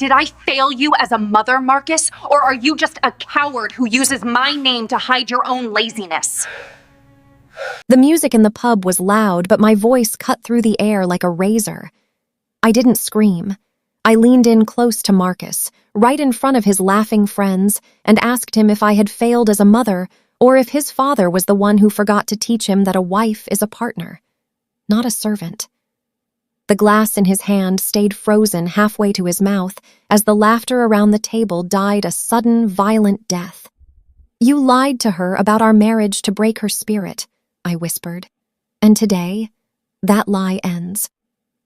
Did I fail you as a mother, Marcus? Or are you just a coward who uses my name to hide your own laziness? The music in the pub was loud, but my voice cut through the air like a razor. I didn't scream. I leaned in close to Marcus, right in front of his laughing friends, and asked him if I had failed as a mother or if his father was the one who forgot to teach him that a wife is a partner, not a servant. The glass in his hand stayed frozen halfway to his mouth as the laughter around the table died a sudden, violent death. "You lied to her about our marriage to break her spirit," I whispered. "And today, that lie ends.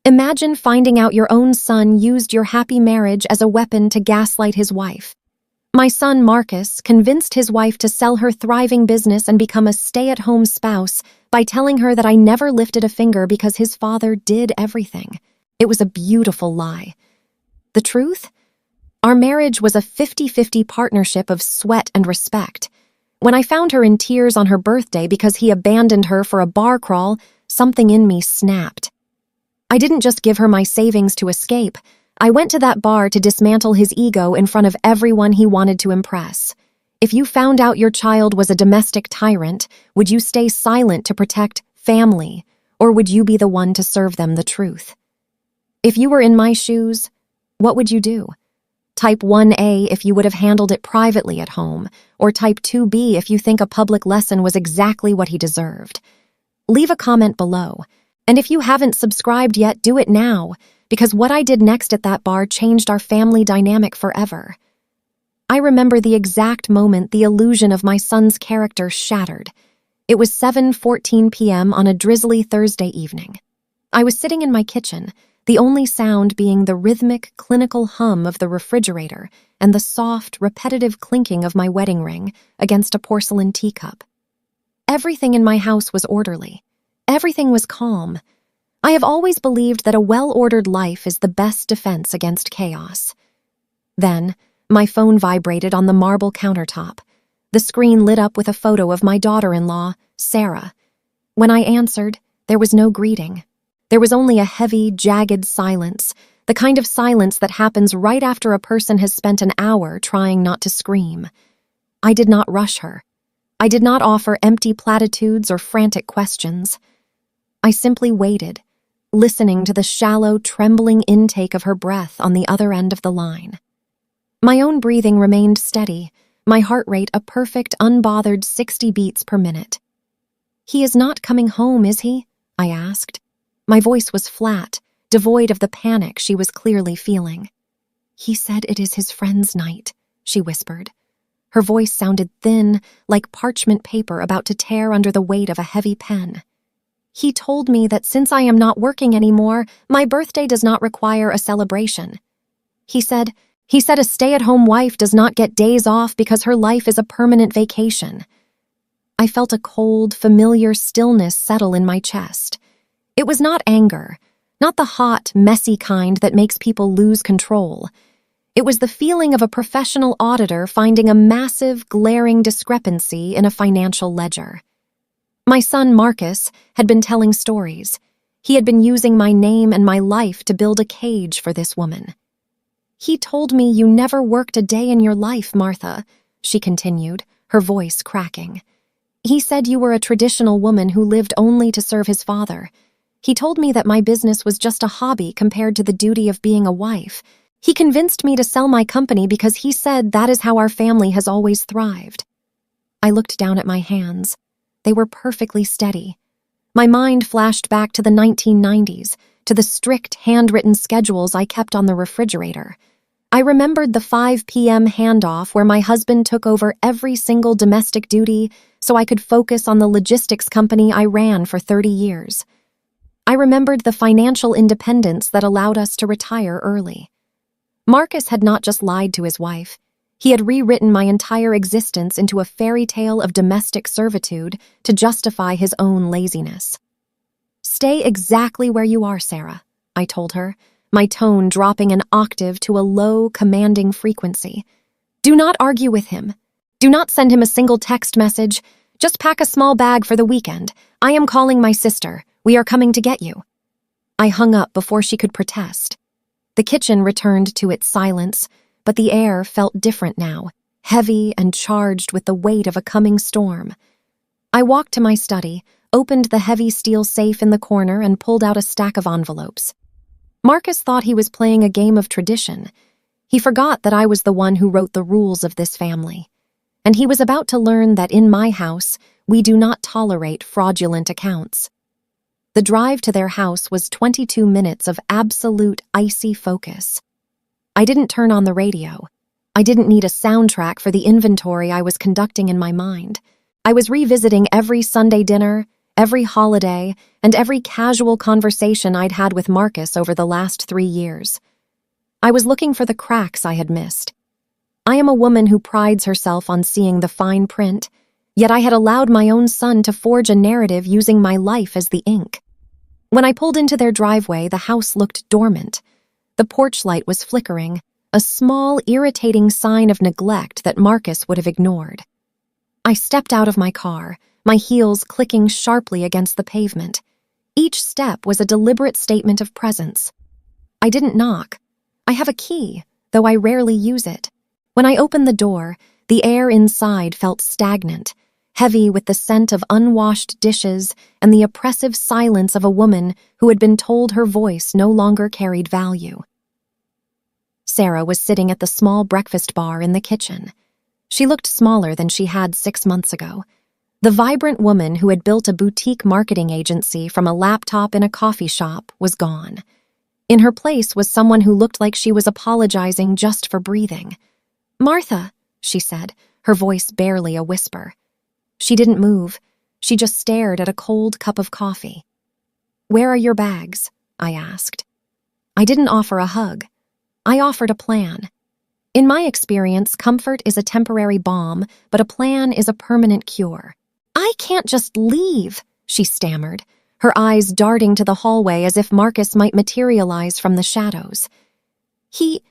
Imagine finding out your own son used your happy marriage as a weapon to gaslight his wife. My son, Marcus, convinced his wife to sell her thriving business and become a stay-at-home spouse by telling her that I never lifted a finger because his father did everything. It was a beautiful lie. The truth? Our marriage was a 50-50 partnership of sweat and respect. When I found her in tears on her birthday because he abandoned her for a bar crawl, something in me snapped. I didn't just give her my savings to escape. I went to that bar to dismantle his ego in front of everyone he wanted to impress. If you found out your child was a domestic tyrant, would you stay silent to protect family, or would you be the one to serve them the truth? If you were in my shoes, what would you do? Type 1A if you would have handled it privately at home, or type 2B if you think a public lesson was exactly what he deserved. Leave a comment below. And if you haven't subscribed yet, do it now, because what I did next at that bar changed our family dynamic forever. I remember the exact moment the illusion of my son's character shattered. It was 7:14 p.m. on a drizzly Thursday evening. I was sitting in my kitchen, the only sound being the rhythmic, clinical hum of the refrigerator and the soft, repetitive clinking of my wedding ring against a porcelain teacup. Everything in my house was orderly. Everything was calm. I have always believed that a well-ordered life is the best defense against chaos. Then, my phone vibrated on the marble countertop. The screen lit up with a photo of my daughter-in-law, Sarah. When I answered, there was no greeting. There was only a heavy, jagged silence, the kind of silence that happens right after a person has spent an hour trying not to scream. I did not rush her. I did not offer empty platitudes or frantic questions. I simply waited, listening to the shallow, trembling intake of her breath on the other end of the line. My own breathing remained steady, my heart rate a perfect, unbothered 60 beats per minute. "He is not coming home, is he?" I asked. My voice was flat, devoid of the panic she was clearly feeling. "He said it is his friend's night," she whispered. Her voice sounded thin, like parchment paper about to tear under the weight of a heavy pen. "He told me that since I am not working anymore, my birthday does not require a celebration. He said a stay-at-home wife does not get days off because her life is a permanent vacation." I felt a cold, familiar stillness settle in my chest. It was not anger, not the hot, messy kind that makes people lose control. It was the feeling of a professional auditor finding a massive, glaring discrepancy in a financial ledger. My son, Marcus, had been telling stories. He had been using my name and my life to build a cage for this woman. "He told me you never worked a day in your life, Martha," she continued, her voice cracking. "He said you were a traditional woman who lived only to serve his father. He told me that my business was just a hobby compared to the duty of being a wife. He convinced me to sell my company because he said that is how our family has always thrived." I looked down at my hands. They were perfectly steady. My mind flashed back to the 1990s, to the strict handwritten schedules I kept on the refrigerator. I remembered the 5 p.m. handoff where my husband took over every single domestic duty so I could focus on the logistics company I ran for 30 years. I remembered the financial independence that allowed us to retire early. Marcus had not just lied to his wife. He had rewritten my entire existence into a fairy tale of domestic servitude to justify his own laziness. "Stay exactly where you are, Sarah," I told her, my tone dropping an octave to a low, commanding frequency. "Do not argue with him. Do not send him a single text message. Just pack a small bag for the weekend. I am calling my sister. We are coming to get you." I hung up before she could protest. The kitchen returned to its silence, but the air felt different now, heavy and charged with the weight of a coming storm. I walked to my study, opened the heavy steel safe in the corner, and pulled out a stack of envelopes. Marcus thought he was playing a game of tradition. He forgot that I was the one who wrote the rules of this family. And he was about to learn that in my house, we do not tolerate fraudulent accounts. The drive to their house was 22 minutes of absolute icy focus. I didn't turn on the radio. I didn't need a soundtrack for the inventory I was conducting in my mind. I was revisiting every Sunday dinner, every holiday, and every casual conversation I'd had with Marcus over the last 3 years. I was looking for the cracks I had missed. I am a woman who prides herself on seeing the fine print, yet I had allowed my own son to forge a narrative using my life as the ink. When I pulled into their driveway, the house looked dormant. The porch light was flickering, a small, irritating sign of neglect that Marcus would have ignored. I stepped out of my car, my heels clicking sharply against the pavement. Each step was a deliberate statement of presence. I didn't knock. I have a key, though I rarely use it. When I opened the door, the air inside felt stagnant, heavy with the scent of unwashed dishes and the oppressive silence of a woman who had been told her voice no longer carried value. Sarah was sitting at the small breakfast bar in the kitchen. She looked smaller than she had 6 months ago. The vibrant woman who had built a boutique marketing agency from a laptop in a coffee shop was gone. In her place was someone who looked like she was apologizing just for breathing. "Martha," she said, her voice barely a whisper. She didn't move. She just stared at a cold cup of coffee. "Where are your bags?" I asked. I didn't offer a hug. I offered a plan. In my experience, comfort is a temporary balm, but a plan is a permanent cure. "I can't just leave," she stammered, her eyes darting to the hallway as if Marcus might materialize from the shadows. He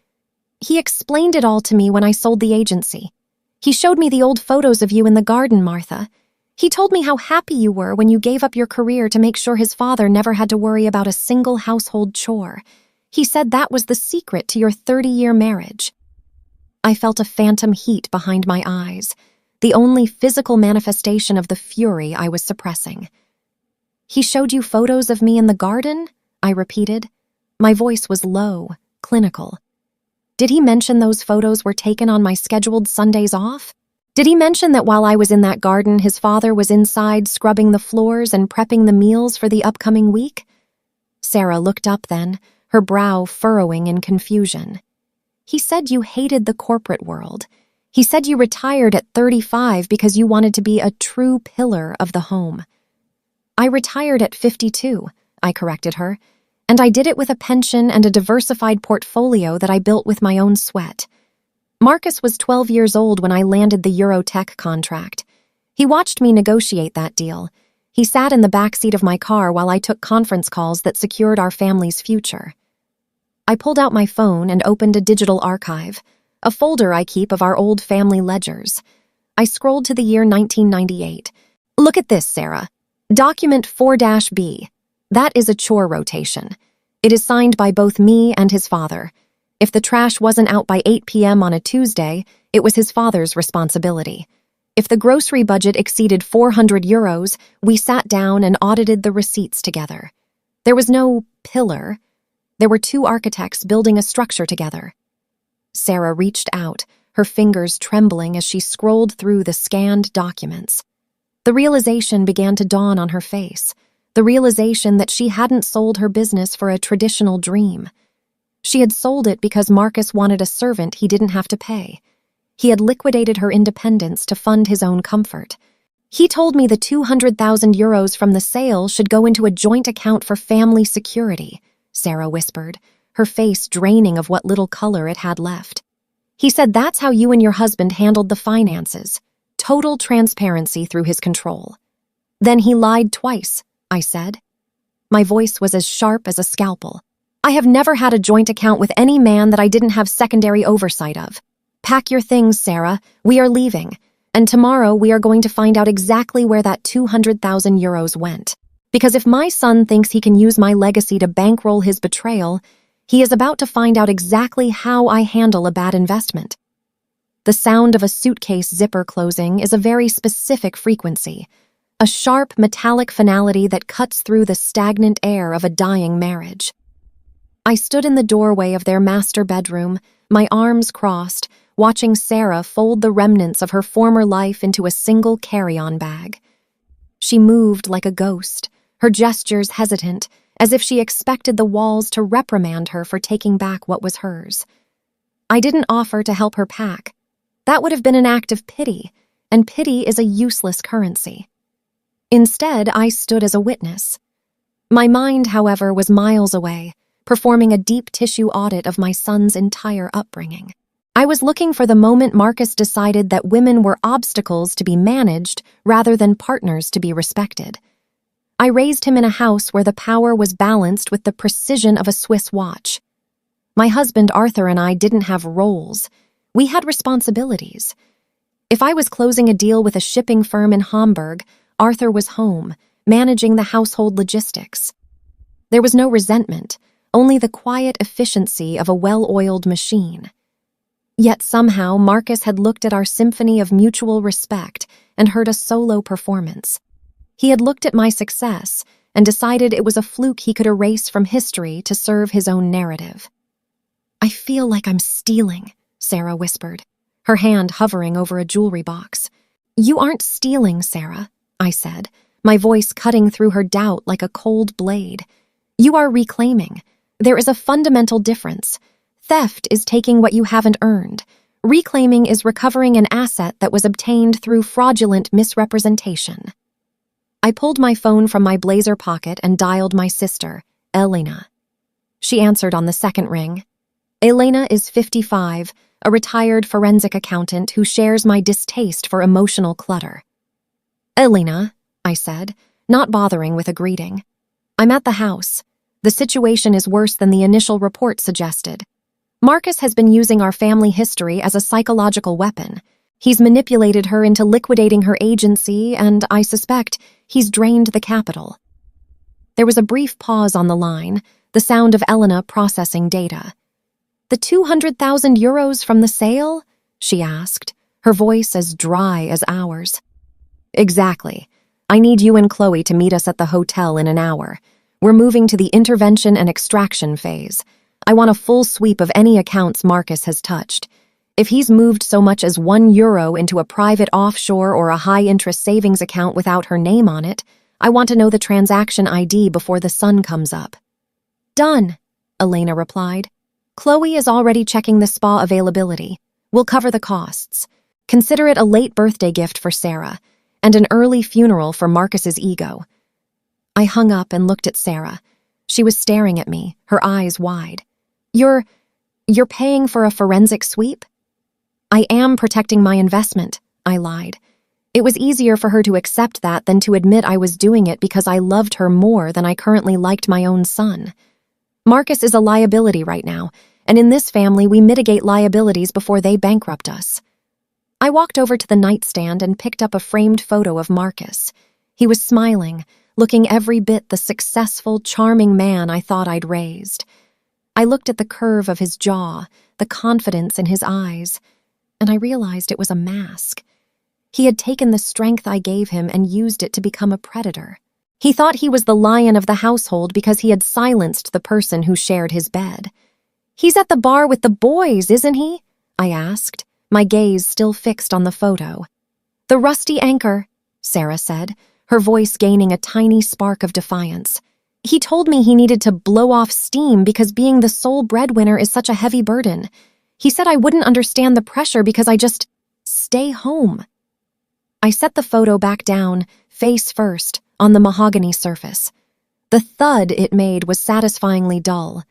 explained it all to me when I sold the agency. He showed me the old photos of you in the garden, Martha. He told me how happy you were when you gave up your career to make sure his father never had to worry about a single household chore. He said that was the secret to your 30-year marriage. I felt a phantom heat behind my eyes, the only physical manifestation of the fury I was suppressing. "He showed you photos of me in the garden?" I repeated. My voice was low, clinical. Did he mention those photos were taken on my scheduled Sundays off? Did he mention that while I was in that garden, his father was inside scrubbing the floors and prepping the meals for the upcoming week? Sarah looked up then, her brow furrowing in confusion. "He said you hated the corporate world. He said you retired at 35 because you wanted to be a true pillar of the home." "I retired at 52, I corrected her, "and I did it with a pension and a diversified portfolio that I built with my own sweat." Marcus was 12 years old when I landed the Eurotech contract. He watched me negotiate that deal. He sat in the backseat of my car while I took conference calls that secured our family's future. I pulled out my phone and opened a digital archive, a folder I keep of our old family ledgers. I scrolled to the year 1998. "Look at this, Sarah. Document 4-B. That is a chore rotation. It is signed by both me and his father. If the trash wasn't out by 8 p.m. on a Tuesday, it was his father's responsibility. If the grocery budget exceeded €400, we sat down and audited the receipts together. There was no pillar. There were 2 architects building a structure together." Sarah reached out, her fingers trembling as she scrolled through the scanned documents. The realization began to dawn on her face, the realization that she hadn't sold her business for a traditional dream. She had sold it because Marcus wanted a servant he didn't have to pay. He had liquidated her independence to fund his own comfort. "He told me the €200,000 from the sale should go into a joint account for family security," Sarah whispered, her face draining of what little color it had left. "He said that's how you and your husband handled the finances. Total transparency through his control." "Then he lied twice," I said. My voice was as sharp as a scalpel. "I have never had a joint account with any man that I didn't have secondary oversight of. Pack your things, Sarah. We are leaving. And tomorrow we are going to find out exactly where that €200,000 went. Because if my son thinks he can use my legacy to bankroll his betrayal, He is about to find out exactly how I handle a bad investment. The sound of a suitcase zipper closing is a very specific frequency, a sharp metallic finality that cuts through the stagnant air of a dying marriage. I stood in the doorway of their master bedroom, my arms crossed, watching Sarah fold the remnants of her former life into a single carry-on bag. She moved like a ghost, her gestures hesitant, as if she expected the walls to reprimand her for taking back what was hers. I didn't offer to help her pack. That would have been an act of pity, and pity is a useless currency. Instead, I stood as a witness. My mind, however, was miles away, performing a deep tissue audit of my son's entire upbringing. I was looking for the moment Marcus decided that women were obstacles to be managed rather than partners to be respected. I raised him in a house where the power was balanced with the precision of a Swiss watch. My husband Arthur and I didn't have roles. We had responsibilities. If I was closing a deal with a shipping firm in Hamburg, Arthur was home, managing the household logistics. There was no resentment, only the quiet efficiency of a well-oiled machine. Yet somehow Marcus had looked at our symphony of mutual respect and heard a solo performance. He had looked at my success and decided it was a fluke he could erase from history to serve his own narrative. "I feel like I'm stealing," Sarah whispered, her hand hovering over a jewelry box. "You aren't stealing, Sarah," I said, my voice cutting through her doubt like a cold blade. "You are reclaiming. There is a fundamental difference. Theft is taking what you haven't earned. Reclaiming is recovering an asset that was obtained through fraudulent misrepresentation." I pulled my phone from my blazer pocket and dialed my sister, Elena. She answered on the second ring. Elena is 55, a retired forensic accountant who shares my distaste for emotional clutter. "Elena," I said, not bothering with a greeting. "I'm at the house. The situation is worse than the initial report suggested. Marcus has been using our family history as a psychological weapon. He's manipulated her into liquidating her agency, and I suspect he's drained the capital." There was a brief pause on the line, the sound of Elena processing data. "The 200,000 euros from the sale?" she asked, her voice as dry as ours. "Exactly. I need you and Chloe to meet us at the hotel in an hour. We're moving to the intervention and extraction phase. I want a full sweep of any accounts Marcus has touched. If he's moved so much as €1 into a private offshore or a high-interest savings account without her name on it, I want to know the transaction ID before the sun comes up." "Done," Elena replied. "Chloe is already checking the spa availability. We'll cover the costs. Consider it a late birthday gift for Sarah, and an early funeral for Marcus's ego." I hung up and looked at Sarah. She was staring at me, her eyes wide. You're paying for a forensic sweep?" "I am protecting my investment," I lied. It was easier for her to accept that than to admit I was doing it because I loved her more than I currently liked my own son. Marcus is a liability right now, and in this family we mitigate liabilities before they bankrupt us. I walked over to the nightstand and picked up a framed photo of Marcus. He was smiling, looking every bit the successful, charming man I thought I'd raised. I looked at the curve of his jaw, the confidence in his eyes, and I realized it was a mask. He had taken the strength I gave him and used it to become a predator. He thought he was the lion of the household because he had silenced the person who shared his bed. "He's at the bar with the boys, isn't he?" I asked, my gaze still fixed on the photo. "The rusty anchor," Sarah said, her voice gaining a tiny spark of defiance. "He told me he needed to blow off steam because being the sole breadwinner is such a heavy burden. He said I wouldn't understand the pressure because I just stay home." I set the photo back down, face first, on the mahogany surface. The thud it made was satisfyingly dull.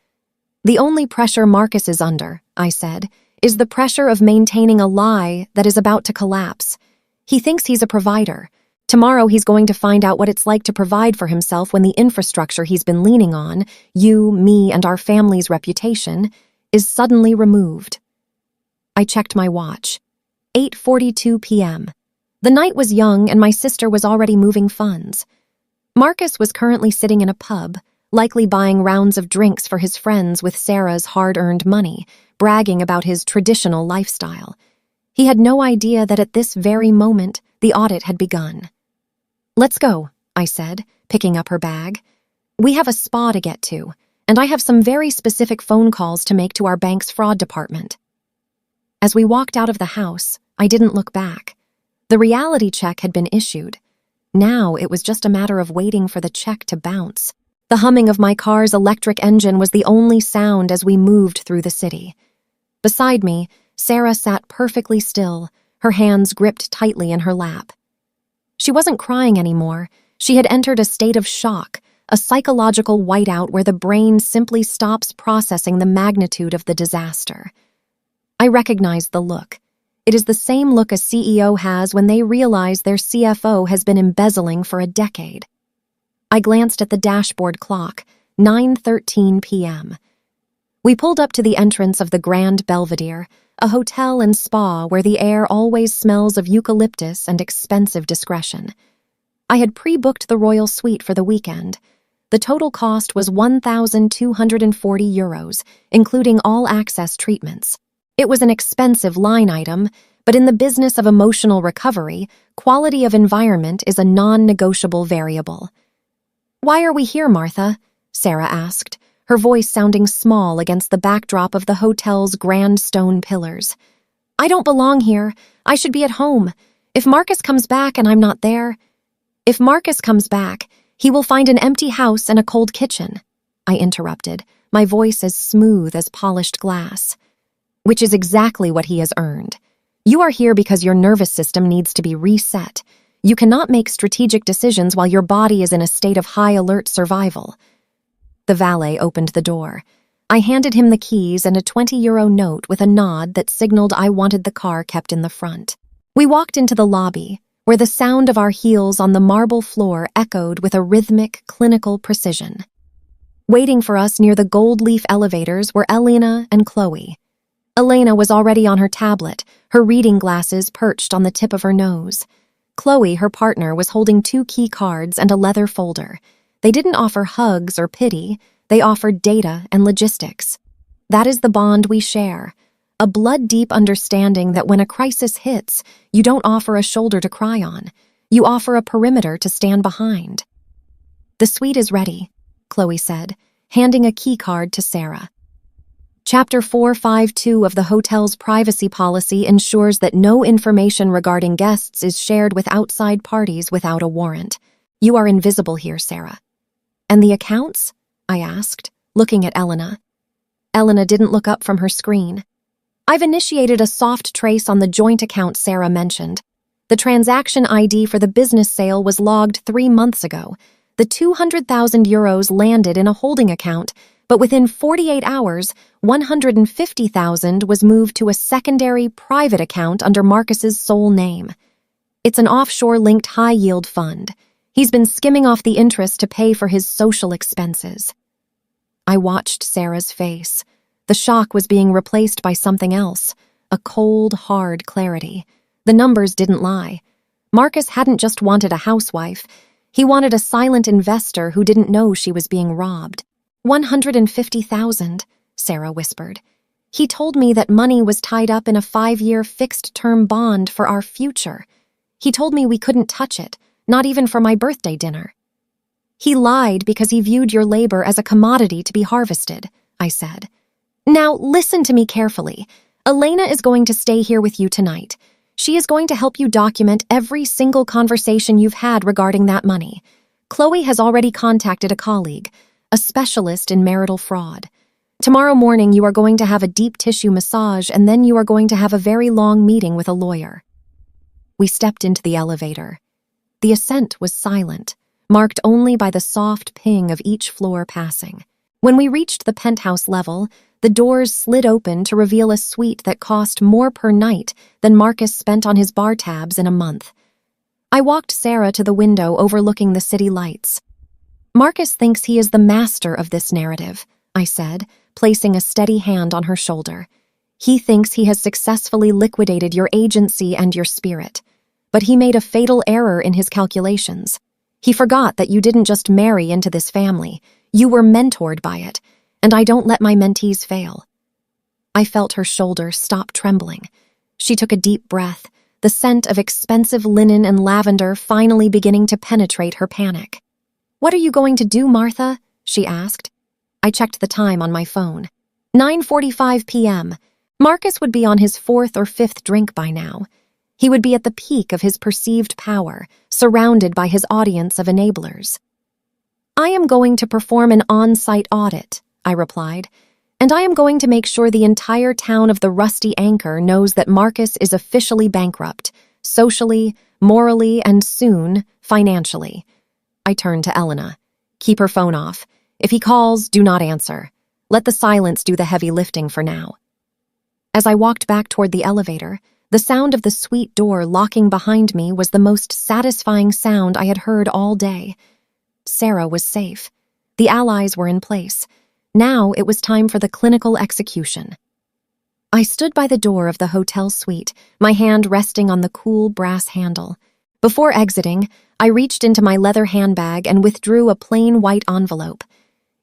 "The only pressure Marcus is under," I said, "is the pressure of maintaining a lie that is about to collapse. He thinks he's a provider. Tomorrow he's going to find out what it's like to provide for himself when the infrastructure he's been leaning on, you, me, and our family's reputation, is suddenly removed." I checked my watch. 8:42 p.m. The night was young and my sister was already moving funds. Marcus was currently sitting in a pub, likely buying rounds of drinks for his friends with Sarah's hard-earned money, bragging about his traditional lifestyle. He had no idea that at this very moment, the audit had begun. "Let's go," I said, picking up her bag. "We have a spa to get to, and I have some very specific phone calls to make to our bank's fraud department." As we walked out of the house, I didn't look back. The reality check had been issued. Now it was just a matter of waiting for the check to bounce. The humming of my car's electric engine was the only sound as we moved through the city. Beside me, Sarah sat perfectly still, her hands gripped tightly in her lap. She wasn't crying anymore. She had entered a state of shock, a psychological whiteout where the brain simply stops processing the magnitude of the disaster. I recognized the look. It is the same look a CEO has when they realize their CFO has been embezzling for a decade. I glanced at the dashboard clock, 9:13 p.m. We pulled up to the entrance of the Grand Belvedere, a hotel and spa where the air always smells of eucalyptus and expensive discretion. I had pre-booked the royal suite for the weekend. The total cost was €1,240, including all access treatments. It was an expensive line item, but in the business of emotional recovery, quality of environment is a non-negotiable variable. "Why are we here, Martha?" Sarah asked, her voice sounding small against the backdrop of the hotel's grand stone pillars. "I don't belong here. I should be at home. If Marcus comes back and I'm not there..." "If Marcus comes back, he will find an empty house and a cold kitchen," I interrupted, my voice as smooth as polished glass. "Which is exactly what he has earned. You are here because your nervous system needs to be reset. You cannot make strategic decisions while your body is in a state of high-alert survival." The valet opened the door. I handed him the keys and a €20 note with a nod that signaled I wanted the car kept in the front. We walked into the lobby, where the sound of our heels on the marble floor echoed with a rhythmic, clinical precision. Waiting for us near the gold leaf elevators were Elena and Chloe. Elena was already on her tablet, her reading glasses perched on the tip of her nose. Chloe, her partner, was holding 2 key cards and a leather folder. They didn't offer hugs or pity, they offered data and logistics. That is the bond we share, a blood-deep understanding that when a crisis hits, you don't offer a shoulder to cry on, you offer a perimeter to stand behind. "The suite is ready," Chloe said, handing a key card to Sarah. Chapter 452 of the hotel's privacy policy ensures that no information regarding guests is shared with outside parties without a warrant. "You are invisible here, Sarah." "And the accounts?" I asked, looking at Elena. Elena didn't look up from her screen. "I've initiated a soft trace on the joint account Sarah mentioned. The transaction ID for the business sale was logged 3 months ago. The €200,000 landed in a holding account, but within 48 hours, $150,000 was moved to a secondary private account under Marcus's sole name. It's an offshore-linked high-yield fund. He's been skimming off the interest to pay for his social expenses." I watched Sarah's face. The shock was being replaced by something else, a cold, hard clarity. The numbers didn't lie. Marcus hadn't just wanted a housewife. He wanted a silent investor who didn't know she was being robbed. $150,000, Sarah whispered. "He told me that money was tied up in a 5-year fixed-term bond for our future. He told me we couldn't touch it, not even for my birthday dinner." "He lied because he viewed your labor as a commodity to be harvested," I said. "Now, listen to me carefully. Elena is going to stay here with you tonight. She is going to help you document every single conversation you've had regarding that money. Chloe has already contacted a colleague, a specialist in marital fraud. Tomorrow morning you are going to have a deep tissue massage and then you are going to have a very long meeting with a lawyer." We stepped into the elevator. The ascent was silent, marked only by the soft ping of each floor passing. When we reached the penthouse level, the doors slid open to reveal a suite that cost more per night than Marcus spent on his bar tabs in a month. I walked Sarah to the window overlooking the city lights. "Marcus thinks he is the master of this narrative," I said, placing a steady hand on her shoulder. "He thinks he has successfully liquidated your agency and your spirit. But he made a fatal error in his calculations. He forgot that you didn't just marry into this family. You were mentored by it, and I don't let my mentees fail." I felt her shoulder stop trembling. She took a deep breath, the scent of expensive linen and lavender finally beginning to penetrate her panic. "What are you going to do, Martha?" she asked. I checked the time on my phone. 9:45 p.m. Marcus would be on his 4th or 5th drink by now. He would be at the peak of his perceived power, surrounded by his audience of enablers. "I am going to perform an on-site audit," I replied, "and I am going to make sure the entire town of the Rusty Anchor knows that Marcus is officially bankrupt, socially, morally, and soon, financially." I turned to Elena. "Keep her phone off. If he calls, do not answer. Let the silence do the heavy lifting for now." As I walked back toward the elevator, the sound of the suite door locking behind me was the most satisfying sound I had heard all day. Sarah was safe. The allies were in place. Now it was time for the clinical execution. I stood by the door of the hotel suite, my hand resting on the cool brass handle. Before exiting, I reached into my leather handbag and withdrew a plain white envelope.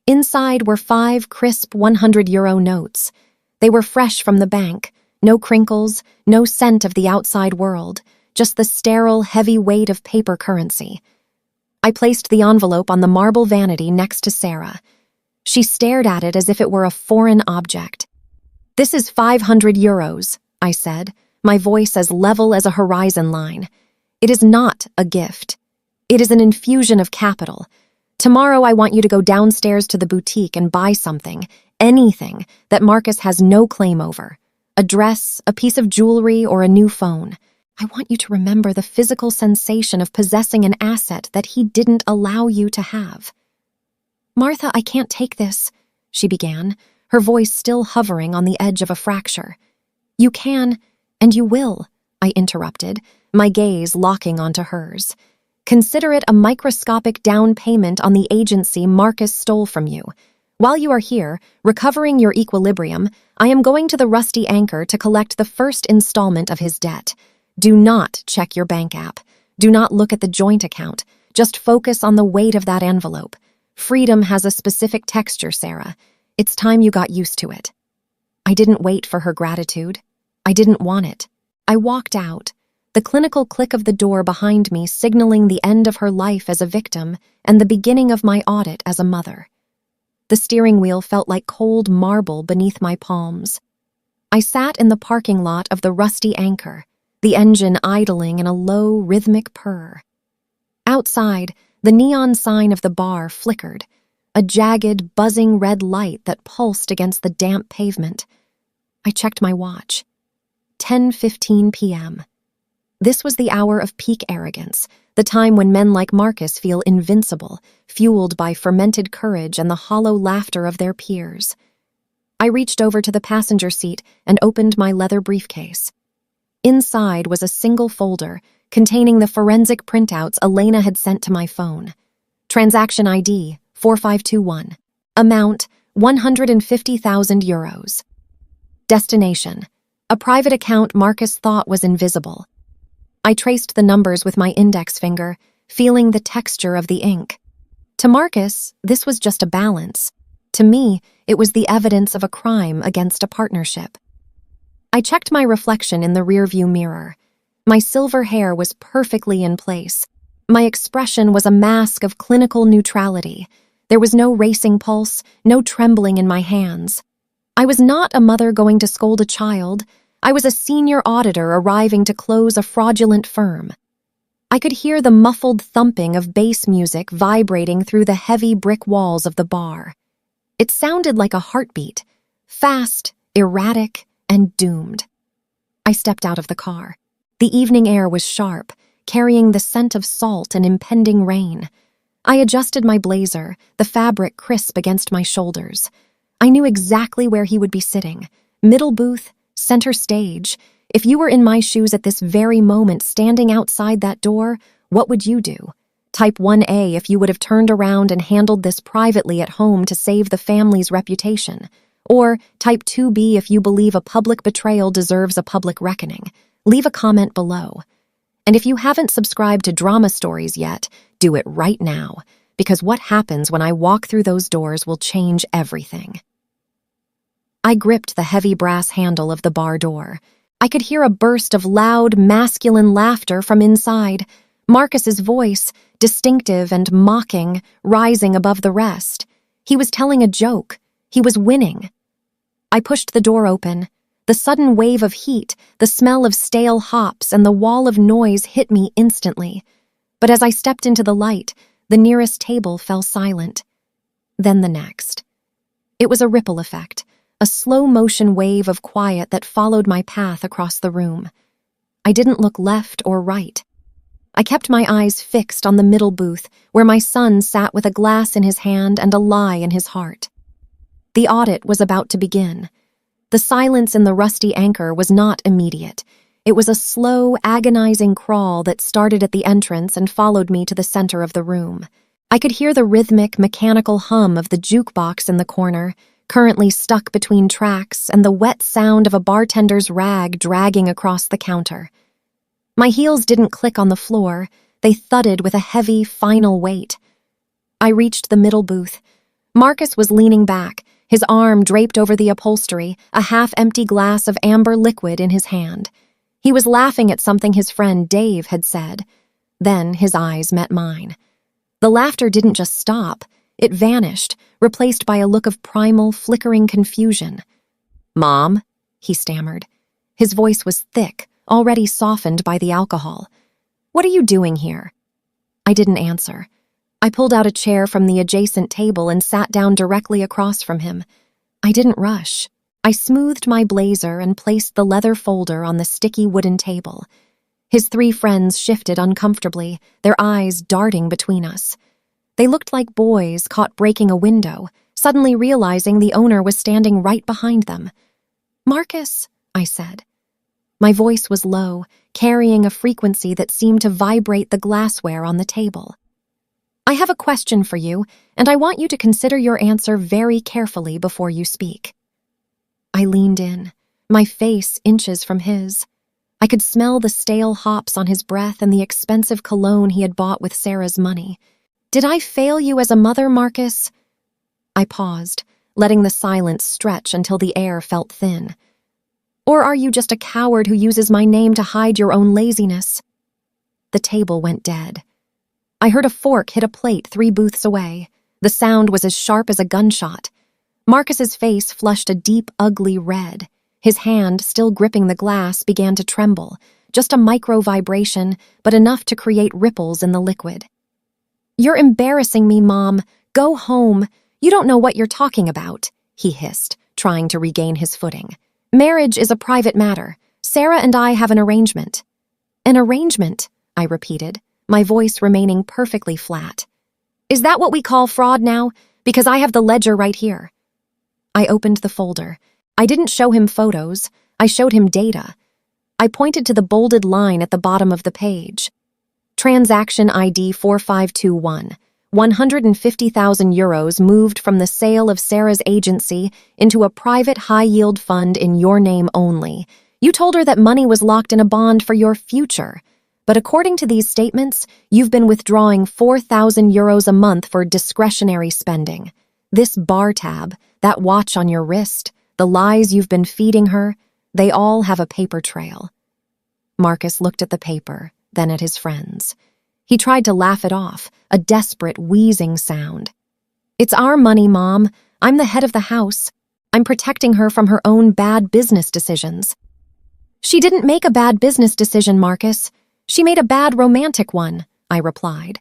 Inside were 5 crisp €100 notes. They were fresh from the bank, no crinkles, no scent of the outside world, just the sterile, heavy weight of paper currency. I placed the envelope on the marble vanity next to Sarah. She stared at it as if it were a foreign object. "This is €500, I said, my voice as level as a horizon line. "It is not a gift. It is an infusion of capital. Tomorrow I want you to go downstairs to the boutique and buy something, anything, that Marcus has no claim over. A dress, a piece of jewelry, or a new phone. I want you to remember the physical sensation of possessing an asset that he didn't allow you to have." "Martha, I can't take this," she began, her voice still hovering on the edge of a fracture. "You can, and you will," I interrupted, my gaze locking onto hers. "Consider it a microscopic down payment on the agency Marcus stole from you. While you are here, recovering your equilibrium, I am going to the Rusty Anchor to collect the first installment of his debt. Do not check your bank app. Do not look at the joint account. Just focus on the weight of that envelope. Freedom has a specific texture, Sarah. It's time you got used to it." I didn't wait for her gratitude. I didn't want it. I walked out, the clinical click of the door behind me signaling the end of her life as a victim and the beginning of my audit as a mother. The steering wheel felt like cold marble beneath my palms. I sat in the parking lot of the Rusty Anchor, the engine idling in a low, rhythmic purr. Outside, the neon sign of the bar flickered, a jagged, buzzing red light that pulsed against the damp pavement. I checked my watch. 10:15 p.m. This was the hour of peak arrogance, the time when men like Marcus feel invincible, fueled by fermented courage and the hollow laughter of their peers. I reached over to the passenger seat and opened my leather briefcase. Inside was a single folder containing the forensic printouts Elena had sent to my phone. Transaction ID 4521. Amount €150,000. Destination: a private account Marcus thought was invisible. I traced the numbers with my index finger, feeling the texture of the ink. To Marcus, this was just a balance. To me, it was the evidence of a crime against a partnership. I checked my reflection in the rearview mirror. My silver hair was perfectly in place. My expression was a mask of clinical neutrality. There was no racing pulse, no trembling in my hands. I was not a mother going to scold a child. I was a senior auditor arriving to close a fraudulent firm. I could hear the muffled thumping of bass music vibrating through the heavy brick walls of the bar. It sounded like a heartbeat, fast, erratic, and doomed. I stepped out of the car. The evening air was sharp, carrying the scent of salt and impending rain. I adjusted my blazer, the fabric crisp against my shoulders. I knew exactly where he would be sitting. Middle booth, center stage. If you were in my shoes at this very moment standing outside that door, what would you do? Type 1A if you would have turned around and handled this privately at home to save the family's reputation. Or type 2B if you believe a public betrayal deserves a public reckoning. Leave a comment below. And if you haven't subscribed to Drama Stories yet, do it right now. because what happens when I walk through those doors will change everything. I gripped the heavy brass handle of the bar door. I could hear a burst of loud, masculine laughter from inside, Marcus's voice, distinctive and mocking, rising above the rest. He was telling a joke. He was winning. I pushed the door open. The sudden wave of heat, the smell of stale hops, and the wall of noise hit me instantly. But as I stepped into the light, the nearest table fell silent. Then the next. It was a ripple effect, a slow-motion wave of quiet that followed my path across the room. I didn't look left or right. I kept my eyes fixed on the middle booth, where my son sat with a glass in his hand and a lie in his heart. The audit was about to begin. The silence in the rusty anchor was not immediate. It was a slow, agonizing crawl that started at the entrance and followed me to the center of the room. I could hear the rhythmic, mechanical hum of the jukebox in the corner, currently stuck between tracks, and the wet sound of a bartender's rag dragging across the counter. My heels didn't click on the floor. They thudded with a heavy, final weight. I reached the middle booth. Marcus was leaning back, his arm draped over the upholstery, a half-empty glass of amber liquid in his hand. He was laughing at something his friend Dave had said. Then his eyes met mine. The laughter didn't just stop. It vanished, replaced by a look of primal, flickering confusion. "Mom," he stammered. His voice was thick, already softened by the alcohol. "What are you doing here?" I didn't answer. I pulled out a chair from the adjacent table and sat down directly across from him. I didn't rush. I smoothed my blazer and placed the leather folder on the sticky wooden table. His three friends shifted uncomfortably, their eyes darting between us. They looked like boys caught breaking a window, suddenly realizing the owner was standing right behind them. "Marcus," I said. My voice was low, carrying a frequency that seemed to vibrate the glassware on the table. "I have a question for you, and I want you to consider your answer very carefully before you speak." I leaned in, my face inches from his. I could smell the stale hops on his breath and the expensive cologne he had bought with Sarah's money. "Did I fail you as a mother, Marcus?" I paused, letting the silence stretch until the air felt thin. "Or are you just a coward who uses my name to hide your own laziness?" The table went dead. I heard a fork hit a plate 3 booths away. The sound was as sharp as a gunshot. Marcus's face flushed a deep, ugly red. His hand, still gripping the glass, began to tremble. Just a micro-vibration, but enough to create ripples in the liquid. "You're embarrassing me, Mom. Go home. You don't know what you're talking about," he hissed, trying to regain his footing. "Marriage is a private matter. Sarah and I have an arrangement." "An arrangement," I repeated, my voice remaining perfectly flat. "Is that what we call fraud now? Because I have the ledger right here." I opened the folder. I didn't show him photos. I showed him data. I pointed to the bolded line at the bottom of the page. Transaction ID 4521. 150,000 euros moved from the sale of Sarah's agency into a private high-yield fund in your name only. You told her that money was locked in a bond for your future. But according to these statements, you've been withdrawing 4,000 euros a month for discretionary spending. This bar tab, that watch on your wrist, the lies you've been feeding her, they all have a paper trail. Marcus looked at the paper, then at his friends. He tried to laugh it off, a desperate, wheezing sound. "It's our money, Mom. I'm the head of the house. I'm protecting her from her own bad business decisions." "She didn't make a bad business decision, Marcus. She made a bad romantic one," I replied.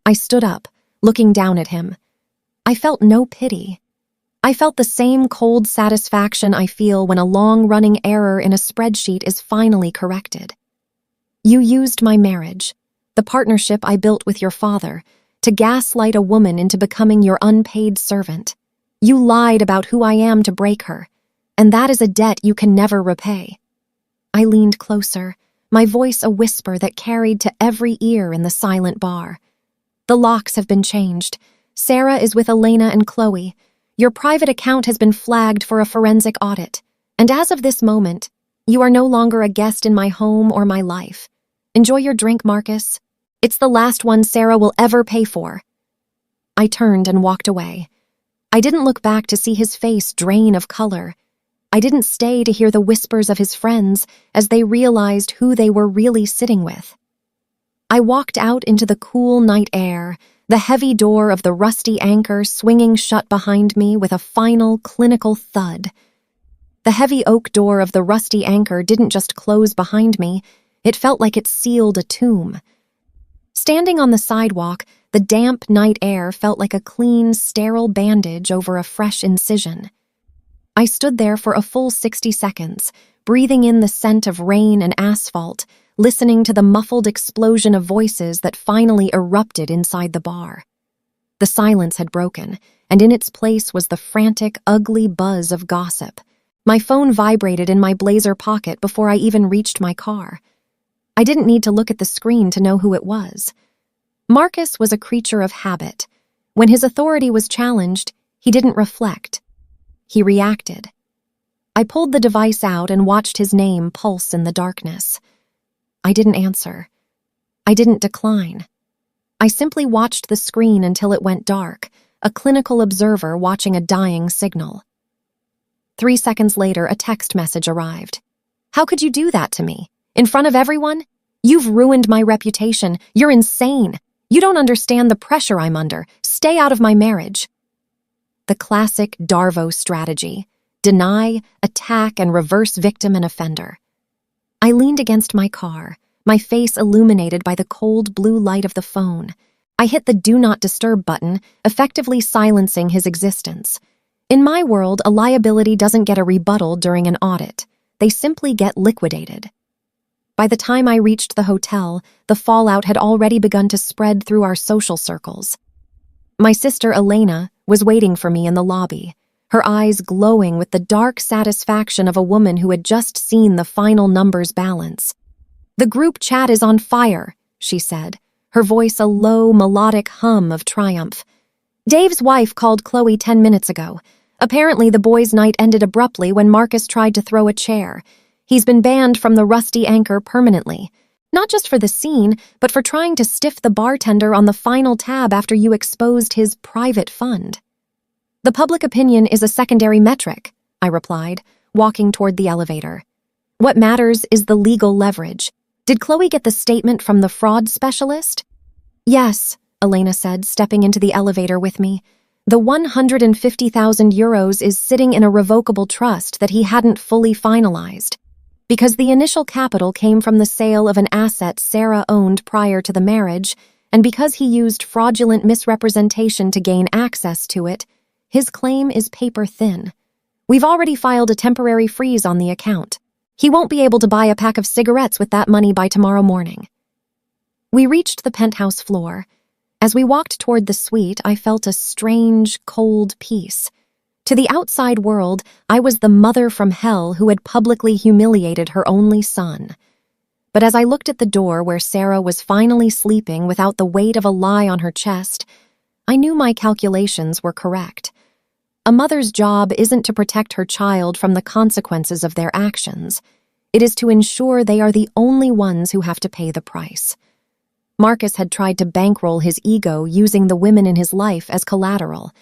I stood up, looking down at him. I felt no pity. I felt the same cold satisfaction I feel when a long-running error in a spreadsheet is finally corrected. "You used my marriage, the partnership I built with your father, to gaslight a woman into becoming your unpaid servant. You lied about who I am to break her, and that is a debt you can never repay." I leaned closer, my voice a whisper that carried to every ear in the silent bar. "The locks have been changed. Sarah is with Elena and Chloe. Your private account has been flagged for a forensic audit. And as of this moment, you are no longer a guest in my home or my life. Enjoy your drink, Marcus. It's the last one Sarah will ever pay for." I turned and walked away. I didn't look back to see his face drain of color. I didn't stay to hear the whispers of his friends as they realized who they were really sitting with. I walked out into the cool night air, the heavy door of the rusty anchor swinging shut behind me with a final clinical thud. The heavy oak door of the rusty anchor didn't just close behind me, it felt like it sealed a tomb. Standing on the sidewalk, the damp night air felt like a clean, sterile bandage over a fresh incision. I stood there for a full 60 seconds, breathing in the scent of rain and asphalt, listening to the muffled explosion of voices that finally erupted inside the bar. The silence had broken, and in its place was the frantic, ugly buzz of gossip. My phone vibrated in my blazer pocket before I even reached my car. I didn't need to look at the screen to know who it was. Marcus was a creature of habit. When his authority was challenged, he didn't reflect. He reacted. I pulled the device out and watched his name pulse in the darkness. I didn't answer. I didn't decline. I simply watched the screen until it went dark, a clinical observer watching a dying signal. 3 seconds later, a text message arrived. "How could you do that to me? In front of everyone? You've ruined my reputation. You're insane. You don't understand the pressure I'm under. Stay out of my marriage." The classic Darvo strategy: deny, attack, and reverse victim and offender. I leaned against my car, my face illuminated by the cold blue light of the phone. I hit the Do Not Disturb button, effectively silencing his existence. In my world, a liability doesn't get a rebuttal during an audit. They simply get liquidated. By the time I reached the hotel, the fallout had already begun to spread through our social circles. My sister Elena was waiting for me in the lobby, her eyes glowing with the dark satisfaction of a woman who had just seen the final numbers balance. "The group chat is on fire," she said, her voice a low, melodic hum of triumph. "Dave's wife called Chloe 10 minutes ago. Apparently the boys' night ended abruptly when Marcus tried to throw a chair. He's been banned from the Rusty Anchor permanently. Not just for the scene, but for trying to stiff the bartender on the final tab after you exposed his private fund." "The public opinion is a secondary metric," I replied, walking toward the elevator. "What matters is the legal leverage. Did Chloe get the statement from the fraud specialist?" "Yes," Elena said, stepping into the elevator with me. "The 150,000 euros is sitting in a revocable trust that he hadn't fully finalized. Because the initial capital came from the sale of an asset Sarah owned prior to the marriage, and because he used fraudulent misrepresentation to gain access to it, his claim is paper thin. We've already filed a temporary freeze on the account. He won't be able to buy a pack of cigarettes with that money by tomorrow morning." We reached the penthouse floor. As we walked toward the suite, I felt a strange, cold peace. To the outside world, I was the mother from hell who had publicly humiliated her only son. But as I looked at the door where Sarah was finally sleeping without the weight of a lie on her chest, I knew my calculations were correct. A mother's job isn't to protect her child from the consequences of their actions. It is to ensure they are the only ones who have to pay the price. Marcus had tried to bankroll his ego using the women in his life as collateral.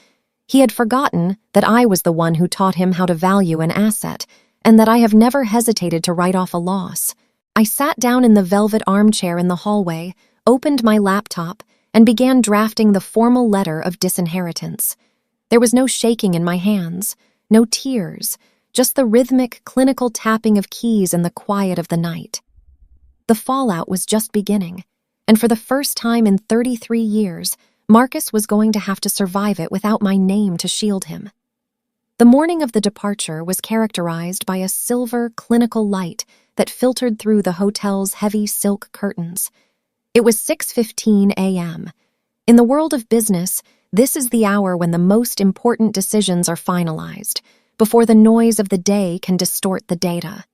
He had forgotten that I was the one who taught him how to value an asset, and that I have never hesitated to write off a loss. I sat down in the velvet armchair in the hallway, opened my laptop, and began drafting the formal letter of disinheritance. There was no shaking in my hands, no tears, just the rhythmic, clinical tapping of keys in the quiet of the night. The fallout was just beginning, and for the first time in 33 years, Marcus was going to have to survive it without my name to shield him. The morning of the departure was characterized by a silver, clinical light that filtered through the hotel's heavy silk curtains. It was 6:15 a.m. In the world of business, this is the hour when the most important decisions are finalized, before the noise of the day can distort the data.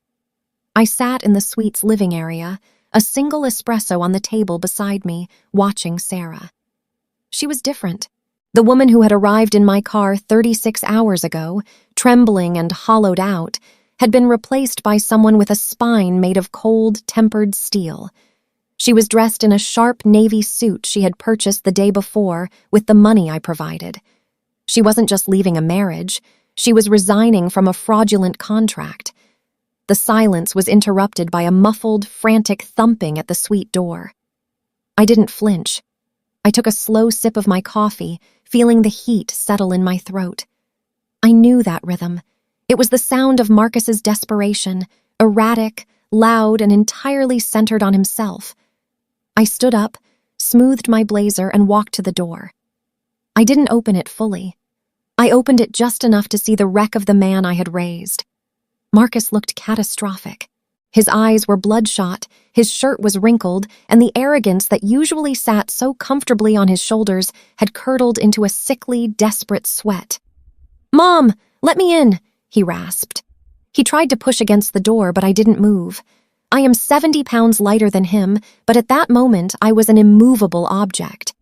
I sat in the suite's living area, a single espresso on the table beside me, watching Sarah. She was different. The woman who had arrived in my car 36 hours ago, trembling and hollowed out, had been replaced by someone with a spine made of cold, tempered steel. She was dressed in a sharp navy suit she had purchased the day before with the money I provided. She wasn't just leaving a marriage, she was resigning from a fraudulent contract. The silence was interrupted by a muffled, frantic thumping at the suite door. I didn't flinch. I took a slow sip of my coffee, feeling the heat settle in my throat. I knew that rhythm. It was the sound of Marcus's desperation, erratic, loud, and entirely centered on himself. I stood up, smoothed my blazer, and walked to the door. I didn't open it fully. I opened it just enough to see the wreck of the man I had raised. Marcus looked catastrophic. His eyes were bloodshot, his shirt was wrinkled, and the arrogance that usually sat so comfortably on his shoulders had curdled into a sickly, desperate sweat. "Mom, let me in," he rasped. He tried to push against the door, but I didn't move. I am 70 pounds lighter than him, but at that moment I was an immovable object.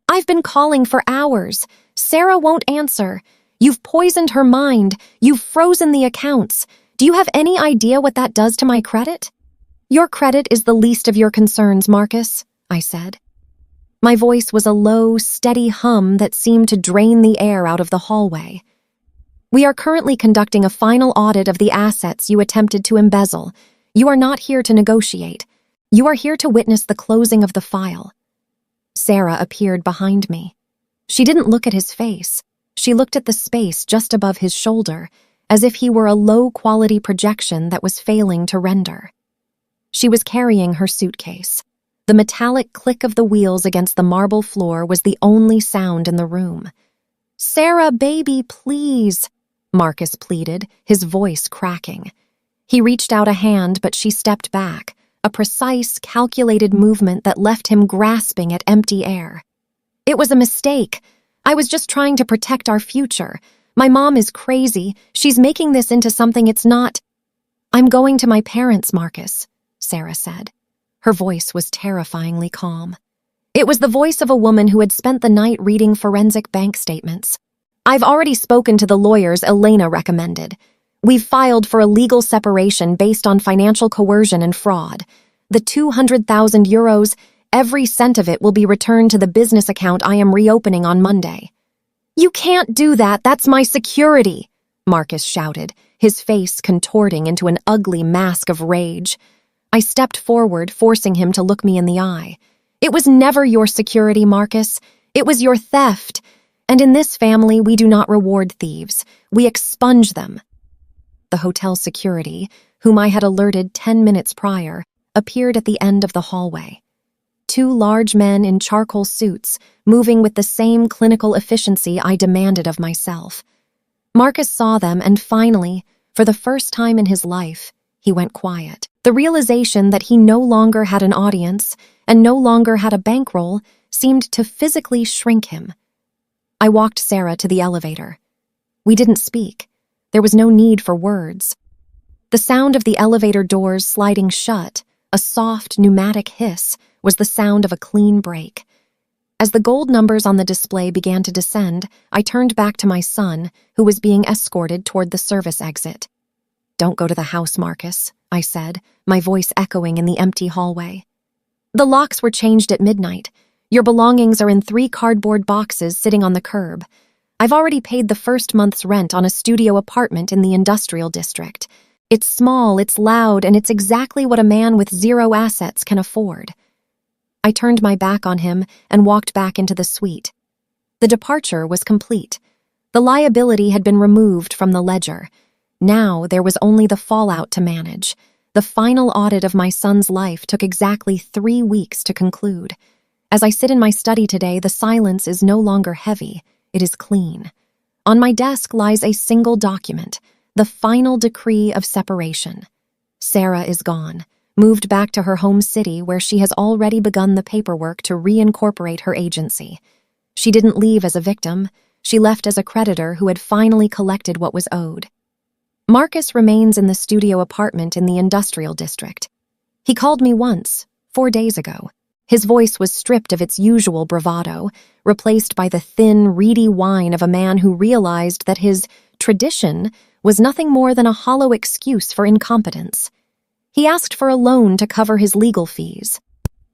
"I've been calling for hours. Sarah won't answer. You've poisoned her mind. You've frozen the accounts. Do you have any idea what that does to my credit?" "Your credit is the least of your concerns, Marcus," I said. My voice was a low, steady hum that seemed to drain the air out of the hallway. "We are currently conducting a final audit of the assets you attempted to embezzle. You are not here to negotiate. You are here to witness the closing of the file." Sarah appeared behind me. She didn't look at his face. She looked at the space just above his shoulder, as if he were a low-quality projection that was failing to render. She was carrying her suitcase. The metallic click of the wheels against the marble floor was the only sound in the room. "Sarah, baby, please," Marcus pleaded, his voice cracking. He reached out a hand, but she stepped back, a precise, calculated movement that left him grasping at empty air. "It was a mistake. I was just trying to protect our future. My mom is crazy. She's making this into something it's not." "I'm going to my parents', Marcus," Sarah said. Her voice was terrifyingly calm. It was the voice of a woman who had spent the night reading forensic bank statements. "I've already spoken to the lawyers Elena recommended. We've filed for a legal separation based on financial coercion and fraud. The 200,000 euros, every cent of it will be returned to the business account I am reopening on Monday." "You can't do that, that's my security," Marcus shouted, his face contorting into an ugly mask of rage. I stepped forward, forcing him to look me in the eye. "It was never your security, Marcus. It was your theft. And in this family, we do not reward thieves. We expunge them." The hotel security, whom I had alerted 10 minutes prior, appeared at the end of the hallway. Two large men in charcoal suits, moving with the same clinical efficiency I demanded of myself. Marcus saw them, and finally, for the first time in his life, he went quiet. The realization that he no longer had an audience and no longer had a bankroll seemed to physically shrink him. I walked Sarah to the elevator. We didn't speak. There was no need for words. The sound of the elevator doors sliding shut, a soft, pneumatic hiss, was the sound of a clean break. As the gold numbers on the display began to descend, I turned back to my son, who was being escorted toward the service exit. "Don't go to the house, Marcus," I said, my voice echoing in the empty hallway. "The locks were changed at midnight. Your belongings are in 3 cardboard boxes sitting on the curb. I've already paid the first month's rent on a studio apartment in the industrial district. It's small, it's loud, and it's exactly what a man with 0 assets can afford." I turned my back on him and walked back into the suite. The departure was complete. The liability had been removed from the ledger. Now there was only the fallout to manage. The final audit of my son's life took exactly 3 weeks to conclude. As I sit in my study today, the silence is no longer heavy. It is clean. On my desk lies a single document, the final decree of separation. Sarah is gone, moved back to her home city where she has already begun the paperwork to reincorporate her agency. She didn't leave as a victim. She left as a creditor who had finally collected what was owed. Marcus remains in the studio apartment in the industrial district. He called me once, 4 days ago. His voice was stripped of its usual bravado, replaced by the thin, reedy whine of a man who realized that his tradition was nothing more than a hollow excuse for incompetence. He asked for a loan to cover his legal fees.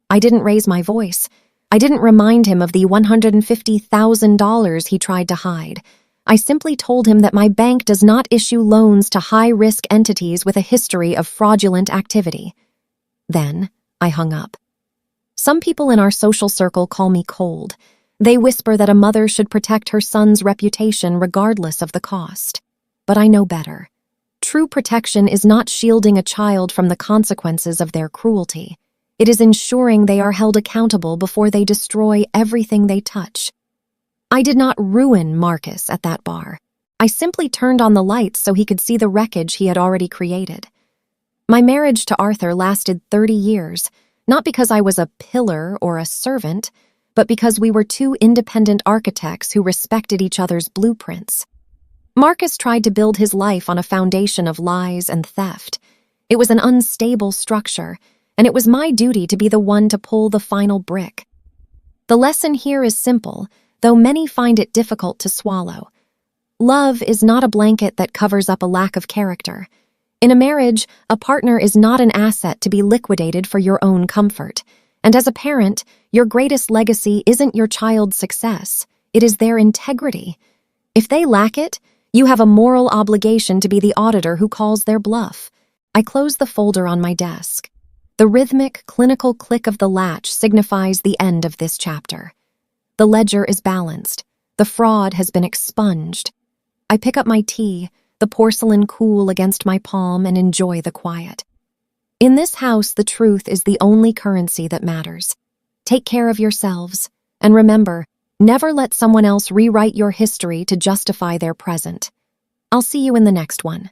I didn't raise my voice. I didn't remind him of the $150,000 he tried to hide. I simply told him that my bank does not issue loans to high-risk entities with a history of fraudulent activity. Then, I hung up. Some people in our social circle call me cold. They whisper that a mother should protect her son's reputation regardless of the cost. But I know better. True protection is not shielding a child from the consequences of their cruelty. It is ensuring they are held accountable before they destroy everything they touch. I did not ruin Marcus at that bar. I simply turned on the lights so he could see the wreckage he had already created. My marriage to Arthur lasted 30 years, not because I was a pillar or a servant, but because we were two independent architects who respected each other's blueprints. Marcus tried to build his life on a foundation of lies and theft. It was an unstable structure, and it was my duty to be the one to pull the final brick. The lesson here is simple, though many find it difficult to swallow. Love is not a blanket that covers up a lack of character. In a marriage, a partner is not an asset to be liquidated for your own comfort. And as a parent, your greatest legacy isn't your child's success. It is their integrity. If they lack it, you have a moral obligation to be the auditor who calls their bluff. I close the folder on my desk. The rhythmic, clinical click of the latch signifies the end of this chapter. The ledger is balanced. The fraud has been expunged. I pick up my tea, the porcelain cool against my palm, and enjoy the quiet. In this house, the truth is the only currency that matters. Take care of yourselves, and remember, never let someone else rewrite your history to justify their present. I'll see you in the next one.